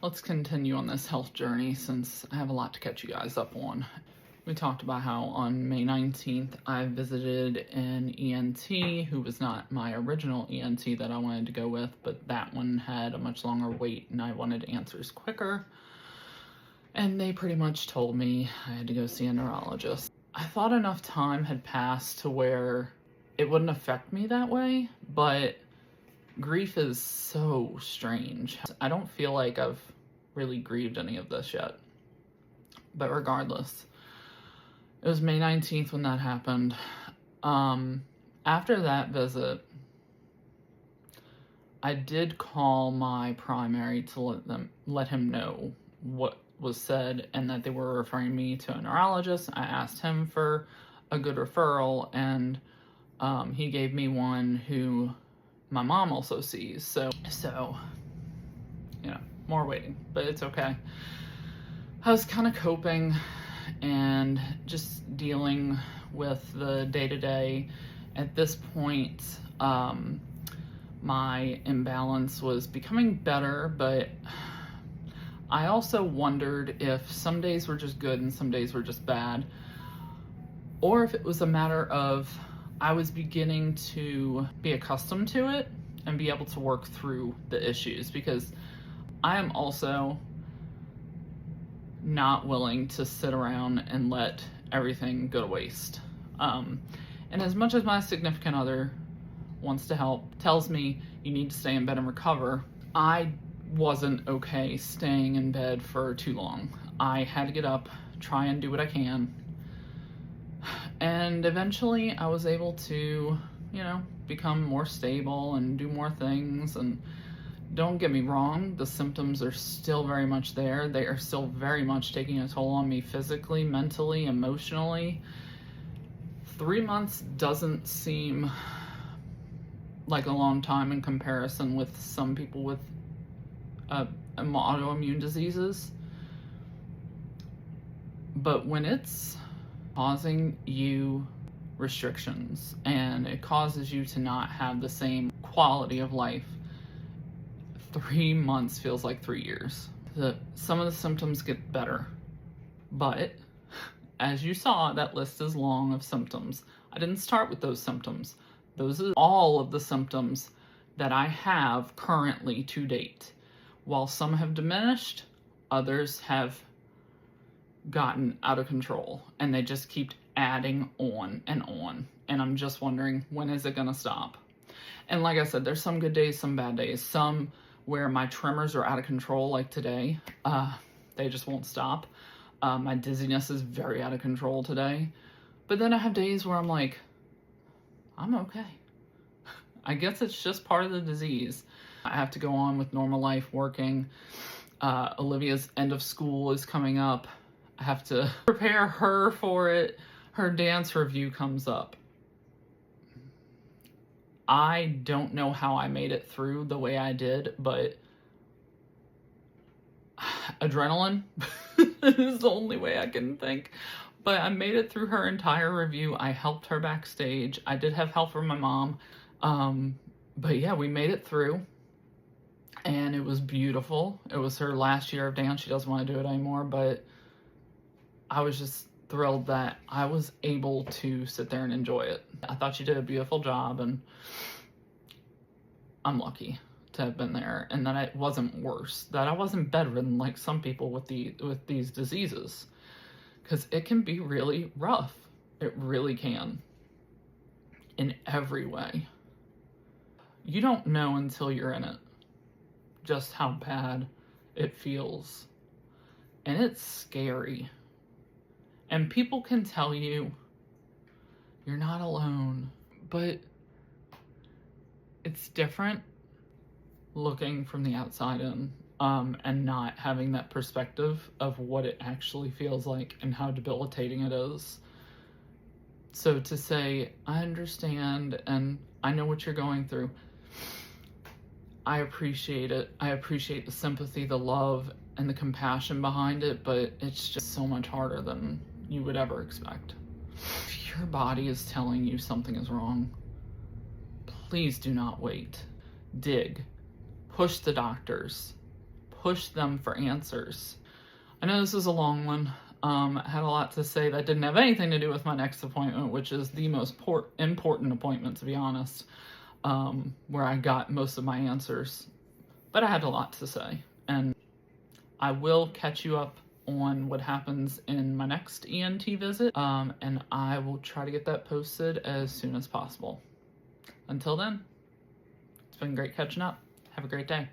Let's continue on this health journey since I have a lot to catch you guys up on. We talked about how on May 19th I visited an ENT who was not my original ENT that I wanted to go with, but that one had a much longer wait and I wanted answers quicker. And they pretty much told me I had to go see a neurologist. I thought enough time had passed to where it wouldn't affect me that way, but grief is so strange. I don't feel like I've really grieved any of this yet. But regardless, it was May 19th when that happened. After that visit, I did call my primary to let him know what was said and that they were referring me to a neurologist. I asked him for a good referral, and he gave me one who my mom also sees. So, more waiting, but it's okay. I was kind of coping and just dealing with the day-to-day. At this point, my imbalance was becoming better, but I also wondered if some days were just good and some days were just bad, or if it was a matter of I was beginning to be accustomed to it and be able to work through the issues, because I am also not willing to sit around and let everything go to waste. And as much as my significant other wants to help, tells me you need to stay in bed and recover, I wasn't okay staying in bed for too long. I had to get up, try and do what I can. And eventually I was able to, become more stable and do more things. And don't get me wrong, the symptoms are still very much there. They are still very much taking a toll on me physically, mentally, emotionally. 3 months doesn't seem like a long time in comparison with some people with autoimmune diseases. But when it's causing you restrictions and it causes you to not have the same quality of life, 3 months feels like 3 years. Some of the symptoms get better, but as you saw, that list is long of symptoms. I didn't start with those symptoms. Those are all of the symptoms that I have currently to date. While some have diminished, others have gotten out of control, and they just keep adding on and on. And I'm just wondering, when is it gonna stop? And like I said, there's some good days, some bad days, some where my tremors are out of control, like today. They just won't stop. My dizziness is very out of control today. But then I have days where I'm like, I'm okay. I guess it's just part of the disease. I have to go on with normal life, working. Olivia's end of school is coming up. I have to prepare her for it. Her dance review comes up. I don't know how I made it through the way I did, but adrenaline is the only way I can think. But I made it through her entire review. I helped her backstage. I did have help from my mom. But yeah, we made it through. And it was beautiful. It was her last year of dance. She doesn't want to do it anymore, but I was just thrilled that I was able to sit there and enjoy it. I thought she did a beautiful job, and I'm lucky to have been there, and that it wasn't worse, that I wasn't bedridden like some people with these diseases, because it can be really rough. It really can, in every way. You don't know until you're in it just how bad it feels, and it's scary. And people can tell you you're not alone, but it's different looking from the outside in, and not having that perspective of what it actually feels like and how debilitating it is. So to say, I understand and I know what you're going through, I appreciate it. I appreciate the sympathy, the love, and the compassion behind it, but it's just so much harder than you would ever expect. If your body is telling you something is wrong, please do not wait. Dig. Push the doctors. push them for answers. I know this is a long one. I had a lot to say that didn't have anything to do with my next appointment, which is the most important appointment, to be honest, where I got most of my answers. But I had a lot to say, and I will catch you up on what happens in my next ENT visit, and I will try to get that posted as soon as possible. Until then, it's been great catching up. Have a great day.